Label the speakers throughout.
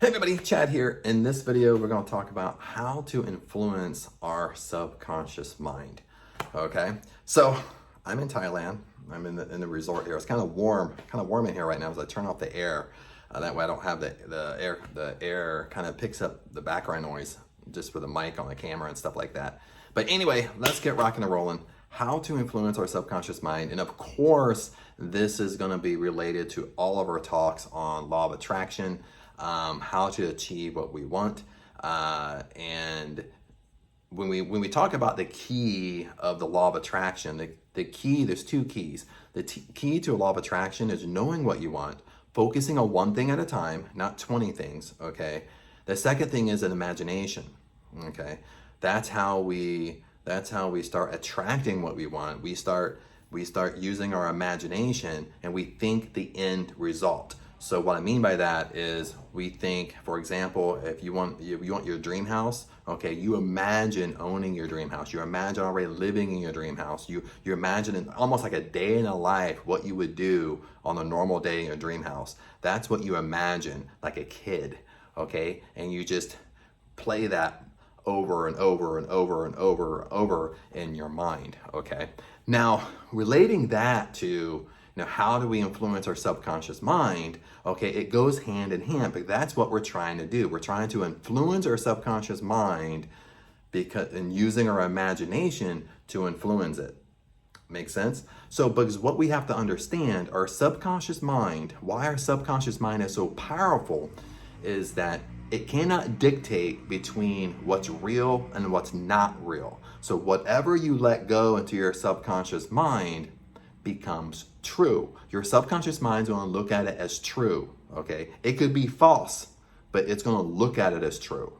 Speaker 1: Hey everybody, Chad here. In this video, we're going to talk about how to influence our subconscious mind. Okay, so I'm in Thailand. I'm in the resort here. It's kind of warm in here right now as I turn off the air. That way I don't have the air kind of picks up the background noise just for the mic on the camera and stuff like that. But anyway, let's get rocking and rolling. How to influence our subconscious mind. And of course, this is going to be related to all of our talks on law of attraction, how to achieve what we want. And when we talk about the key of the law of attraction, the key, there's two keys. The key to a law of attraction is knowing what you want, focusing on one thing at a time, not 20 things, okay? The second thing is an imagination, okay? That's how we start attracting what we want. We start using our imagination and we think the end result. So what I mean by that is we think, for example, if you want your dream house, okay, you imagine owning your dream house. You imagine already living in your dream house. You imagine almost like a day in a life, what you would do on a normal day in your dream house. That's what you imagine like a kid, okay? And you just play that over and over and over and over and over in your mind, okay? Now, relating that to how do we influence our subconscious mind? Okay, it goes hand in hand, but that's what we're trying to do. We're trying to influence our subconscious mind and using our imagination to influence it. Make sense? So, because what we have to understand, our subconscious mind, why our subconscious mind is so powerful, is that it cannot dictate between what's real and what's not real. So whatever you let go into your subconscious mind becomes true. Your subconscious mind's going to look at it as true, okay? It could be false, but it's going to look at it as true.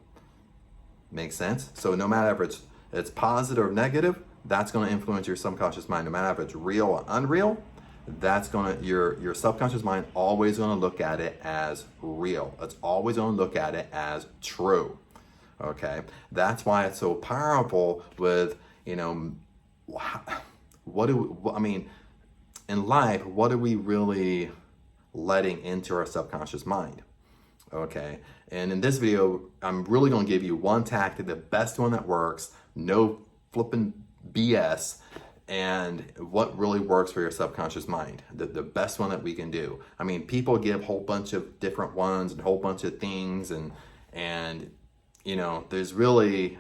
Speaker 1: Makes sense? So no matter if it's positive or negative, that's going to influence your subconscious mind. No matter if it's real or unreal, that's going to, your subconscious mind always going to look at it as real. It's always going to look at it as true. Okay? That's why it's so powerful with, in life, what are we really letting into our subconscious mind? Okay? And in this video, I'm really going to give you one tactic, the best one that works, no flipping BS, and what really works for your subconscious mind, the best one that we can do. I mean, people give a whole bunch of different ones and a whole bunch of things, and there's really,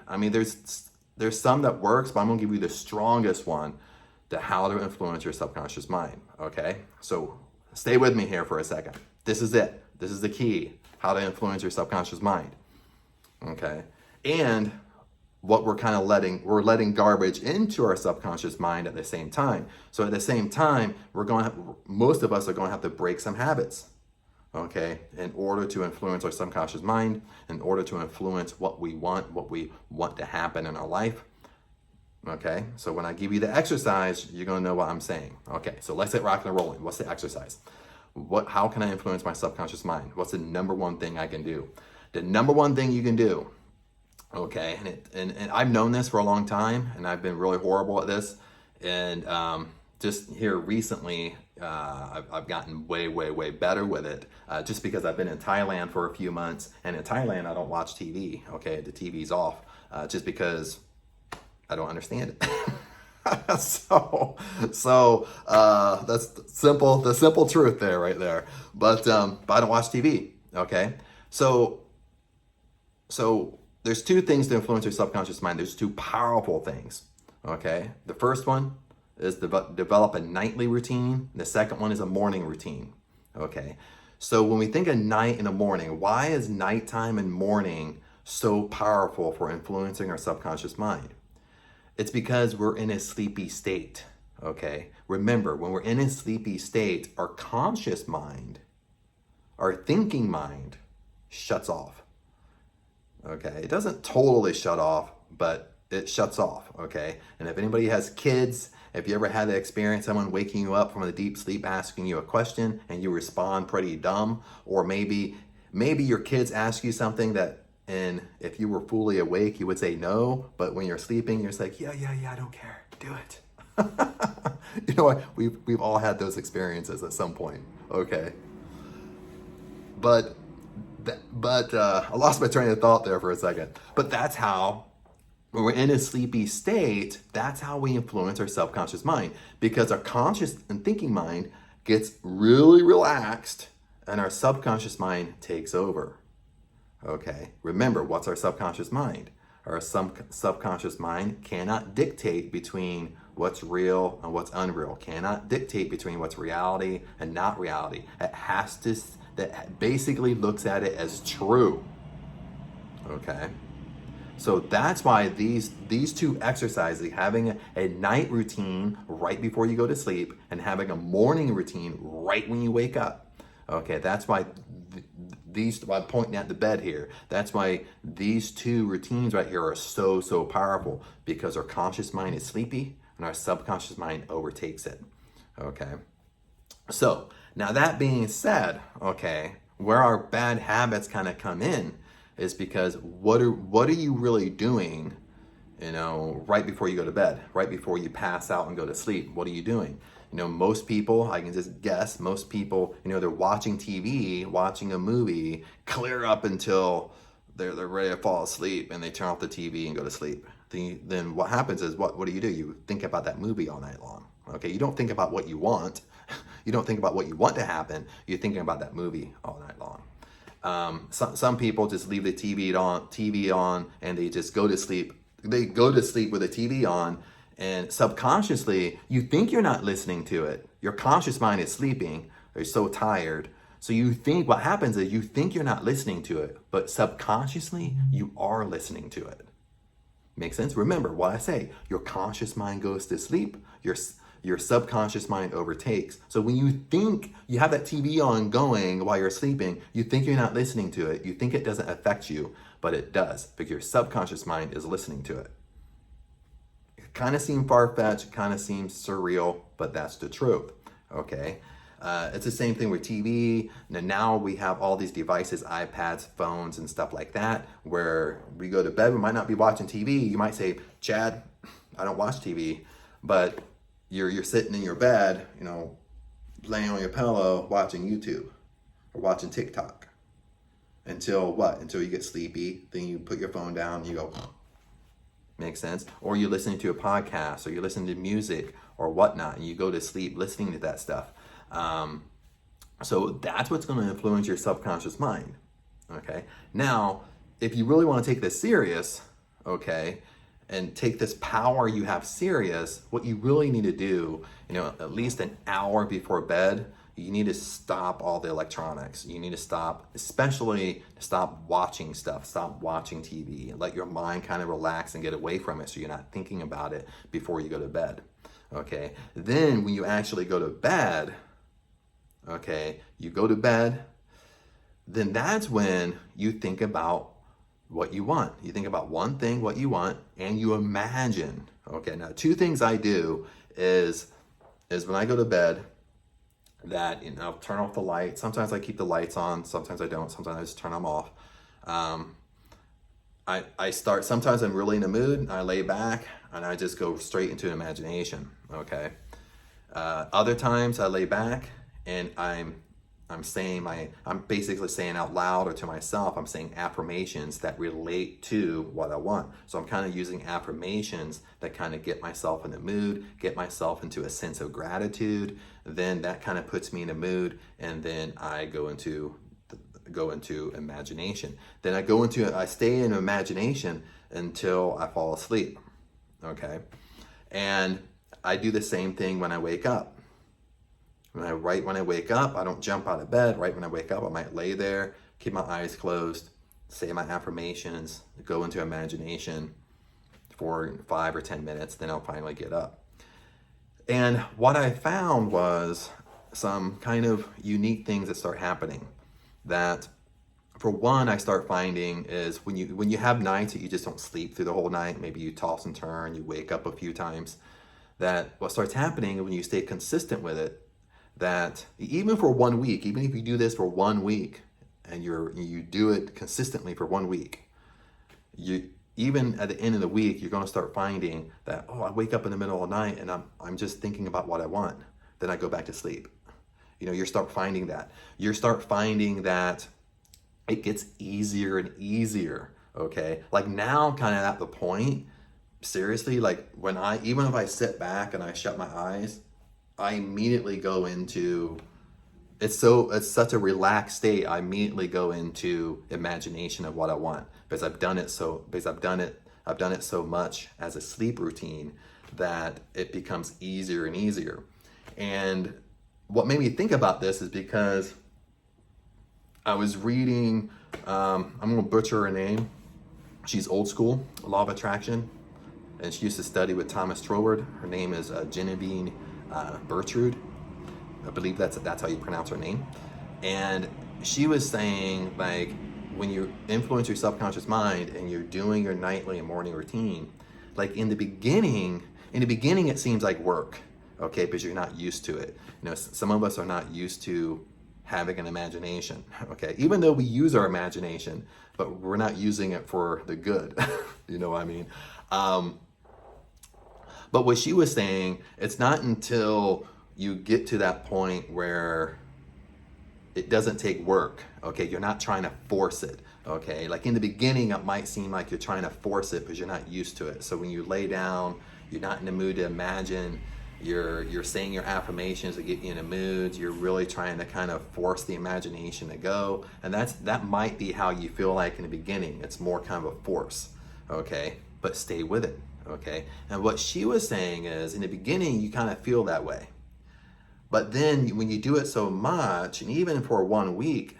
Speaker 1: there's some that works, but I'm gonna give you the strongest one to how to influence your subconscious mind, okay? So stay with me here for a second. This is it. This is the key, how to influence your subconscious mind, okay? And what we're letting garbage into our subconscious mind at the same time. So at the same time, most of us are going to have to break some habits, okay, in order to influence our subconscious mind, in order to influence what we want to happen in our life, okay? So when I give you the exercise, you're going to know what I'm saying. Okay, so let's get rocking and rolling. What's the exercise? How can I influence my subconscious mind? What's the number one thing I can do? The number one thing you can do, okay, and I've known this for a long time, and I've been really horrible at this, and just here recently, I've gotten way better with it, just because I've been in Thailand for a few months, and in Thailand I don't watch TV, okay, the TV's off, just because I don't understand it. so that's the simple truth there, right there, but I don't watch TV, okay, so there's two things to influence your subconscious mind. There's two powerful things, okay? The first one is develop a nightly routine. The second one is a morning routine, okay? So when we think of night and the morning, why is nighttime and morning so powerful for influencing our subconscious mind? It's because we're in a sleepy state, okay? Remember, when we're in a sleepy state, our conscious mind, our thinking mind, shuts off. Okay, it doesn't totally shut off, but it shuts off, okay? And if anybody has kids, if you ever had the experience, someone waking you up from a deep sleep asking you a question and you respond pretty dumb, or maybe your kids ask you something that, and if you were fully awake, you would say no, but when you're sleeping, you're just like, yeah, I don't care, do it. You know what, we've all had those experiences at some point, okay? But I lost my train of thought there for a second. But that's how, when we're in a sleepy state, that's how we influence our subconscious mind, because our conscious and thinking mind gets really relaxed and our subconscious mind takes over. Okay, remember, what's our subconscious mind? Our subconscious mind cannot dictate between what's real and what's unreal, cannot dictate between what's reality and not reality. It has to, that basically looks at it as true. Okay, so that's why these two exercises, having a night routine right before you go to sleep and having a morning routine right when you wake up. Okay, that's why I'm pointing at the bed here. That's why these two routines right here are so powerful, because our conscious mind is sleepy and our subconscious mind overtakes it. Okay, so now that being said, okay, where our bad habits kind of come in is because what are you really doing, right before you go to bed, right before you pass out and go to sleep? What are you doing? Most people, I can just guess, most people, they're watching TV, watching a movie, clear up until they're ready to fall asleep, and they turn off the TV and go to sleep. Then what happens is, what do? You think about that movie all night long. Okay, you don't think about what you want. You don't think about what you want to happen. You're thinking about that movie all night long. Some people just leave the TV on, and they just go to sleep. They go to sleep with the TV on, and subconsciously, you think you're not listening to it. Your conscious mind is sleeping. They're so tired. So you think, what happens is, you think you're not listening to it, but subconsciously, you are listening to it. Make sense? Remember what I say. Your conscious mind goes to sleep. Your subconscious mind overtakes. So when you think you have that TV on going while you're sleeping, you think you're not listening to it. You think it doesn't affect you, but it does, because your subconscious mind is listening to it. It kind of seems far-fetched, kind of seems surreal, but that's the truth. Okay. It's the same thing with TV. Now we have all these devices, iPads, phones, and stuff like that, where we go to bed, we might not be watching TV. You might say, Chad, I don't watch TV, but you're sitting in your bed, laying on your pillow, watching YouTube or watching TikTok until what? Until you get sleepy. Then you put your phone down and you go, makes sense? Or you're listening to a podcast, or you're listening to music or whatnot, and you go to sleep listening to that stuff. So that's what's going to influence your subconscious mind. Okay. Now, if you really want to take this serious, okay, and take this power you have serious, what you really need to do, at least an hour before bed, you need to stop all the electronics. You need to stop, especially stop watching stuff, stop watching TV, and let your mind kind of relax and get away from it, so you're not thinking about it before you go to bed. Okay. Then when you actually go to bed, okay, you go to bed, then that's when you think about what you want. You think about one thing, what you want, and you imagine. Okay, now two things I do is when I go to bed, that I'll turn off the light. Sometimes I keep the lights on, sometimes I don't, sometimes I just turn them off. Sometimes I'm really in the mood, I lay back and I just go straight into imagination. Okay. Other times I lay back and I'm basically saying out loud, or to myself, I'm saying affirmations that relate to what I want. So I'm kind of using affirmations that kind of get myself in the mood, get myself into a sense of gratitude. Then that kind of puts me in a mood, and then I go into imagination. Then I stay in imagination until I fall asleep. Okay. And I do the same thing when I wake up. Right when I wake up, I don't jump out of bed. Right when I wake up, I might lay there, keep my eyes closed, say my affirmations, go into imagination for 5 or 10 minutes, then I'll finally get up. And what I found was some kind of unique things that start happening. That, for one, I start finding is when you have nights that you just don't sleep through the whole night, maybe you toss and turn, you wake up a few times, that what starts happening when you stay consistent with it, that even for 1 week, even if you do this for 1 week and you do it consistently for 1 week, even at the end of the week, you're going to start finding that, I wake up in the middle of the night and I'm just thinking about what I want. Then I go back to sleep. You start finding that. You start finding that it gets easier and easier, okay? Like now I'm kind of at the point, seriously, like even if I sit back and I shut my eyes, I immediately go into, it's such a relaxed state. I immediately go into imagination of what I want because I've done it so much as a sleep routine that it becomes easier and easier. And what made me think about this is because I was reading, I'm gonna butcher her name. She's old school, Law of Attraction, and she used to study with Thomas Troward. Her name is Genevieve Bertrude. I believe that's how you pronounce her name. And she was saying, like, when you influence your subconscious mind and you're doing your nightly and morning routine, like in the beginning it seems like work, okay, because you're not used to it. You know, some of us are not used to having an imagination, okay, even though we use our imagination, but we're not using it for the good. You know what I mean? But what she was saying, it's not until you get to that point where it doesn't take work, okay? You're not trying to force it, okay? Like in the beginning, it might seem like you're trying to force it because you're not used to it. So when you lay down, you're not in the mood to imagine, you're saying your affirmations to get you in a mood, you're really trying to kind of force the imagination to go. And that might be how you feel like in the beginning. It's more kind of a force, okay? But stay with it, okay? And what she was saying is in the beginning, you kind of feel that way. But then when you do it so much, and even for 1 week,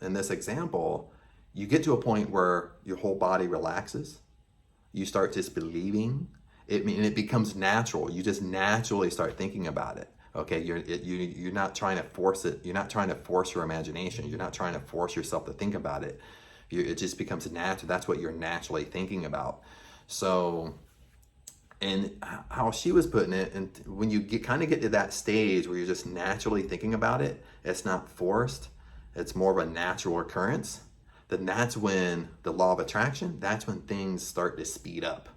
Speaker 1: in this example, you get to a point where your whole body relaxes. You start just believing it, and it becomes natural. You just naturally start thinking about it. Okay, you're not trying to force it. You're not trying to force your imagination. You're not trying to force yourself to think about it. It just becomes natural. That's what you're naturally thinking about. So, and how she was putting it, and when you kind of get to that stage where you're just naturally thinking about it, it's not forced, it's more of a natural occurrence, then that's when the law of attraction, that's when things start to speed up.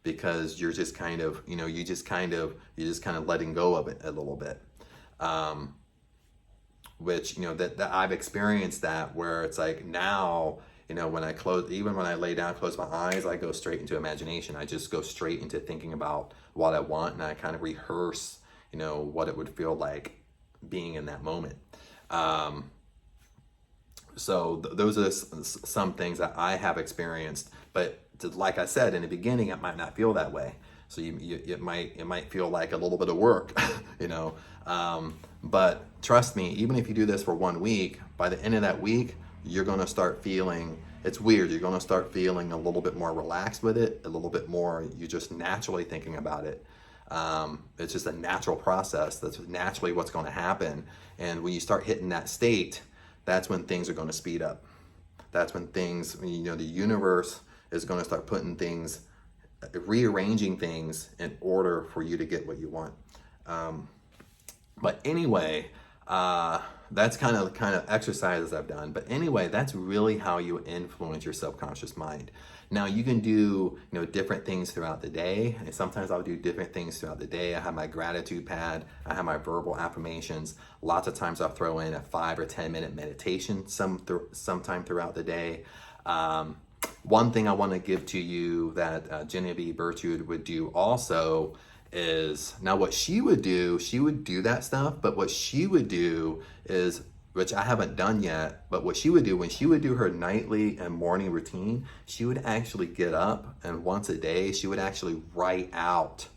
Speaker 1: Because you're just kind of, you're just kind of letting go of it a little bit. Which, that I've experienced that where it's like now, when I lay down, close my eyes, I go straight into imagination. I just go straight into thinking about what I want, and I kind of rehearse, what it would feel like being in that moment. So those are some things that I have experienced, but like I said, in the beginning, it might not feel that way. So it might feel like a little bit of work, but trust me, even if you do this for 1 week, by the end of that week, you're going to start feeling, it's weird, you're going to start feeling a little bit more relaxed with it, a little bit more, you're just naturally thinking about it. It's just a natural process. That's naturally what's going to happen. And when you start hitting that state, that's when things are going to speed up. That's when things, the universe is going to start putting things, rearranging things in order for you to get what you want. But anyway, that's kind of exercises I've done. But anyway, that's really how you influence your subconscious mind. Now you can do, different things throughout the day. And sometimes I'll do different things throughout the day. I have my gratitude pad. I have my verbal affirmations. Lots of times I'll throw in a 5 or 10 minute meditation sometime throughout the day. One thing I want to give to you that Genevieve Bertrude would do also is, now what she would do that stuff, but what she would do is, which I haven't done yet, but what she would do when she would do her nightly and morning routine, she would actually get up and once a day, she would actually write out,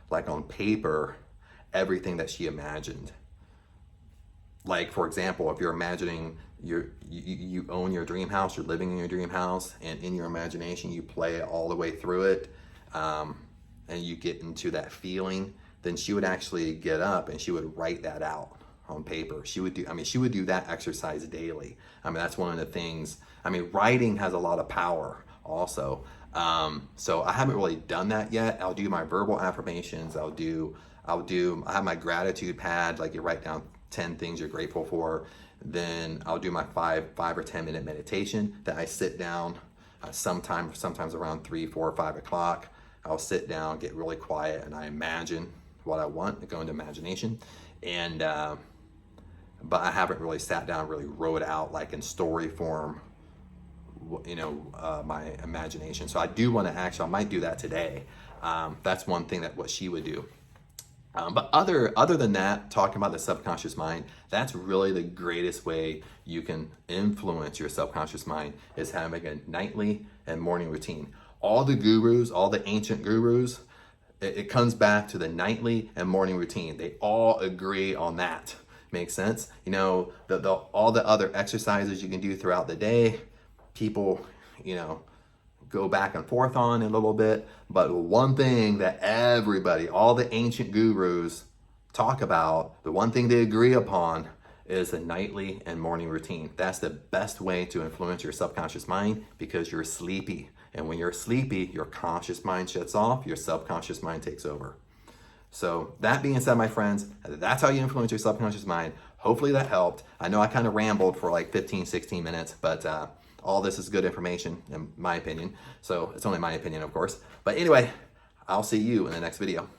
Speaker 1: like on paper, everything that she imagined. Like, for example, if you're imagining you own your dream house, you're living in your dream house, and in your imagination, you play it all the way through it, and you get into that feeling, then she would actually get up and she would write that out on paper. She would do that exercise daily. That's one of the things, writing has a lot of power also. So I haven't really done that yet. I'll do my verbal affirmations. I have my gratitude pad, like you write down 10 things you're grateful for. Then I'll do my 5 or 10 minute meditation that I sit down sometimes around 3, 4, 5 o'clock. I'll sit down, get really quiet, and I imagine what I want, go into imagination. And but I haven't really sat down and really wrote out like in story form, my imagination. So I do want to actually, I might do that today. That's one thing that what she would do. But other than that, talking about the subconscious mind, that's really the greatest way you can influence your subconscious mind, is having a nightly and morning routine. All the gurus, all the ancient gurus, it comes back to the nightly and morning routine. They all agree on that. Makes sense? All the other exercises you can do throughout the day, people, go back and forth on a little bit, but one thing that everybody, all the ancient gurus talk about, the one thing they agree upon is a nightly and morning routine. That's the best way to influence your subconscious mind, because you're sleepy. And when you're sleepy, your conscious mind shuts off, your subconscious mind takes over. So that being said, my friends, that's how you influence your subconscious mind. Hopefully that helped. I know I kind of rambled for like 15, 16 minutes, but all this is good information in my opinion. So it's only my opinion, of course. But anyway, I'll see you in the next video.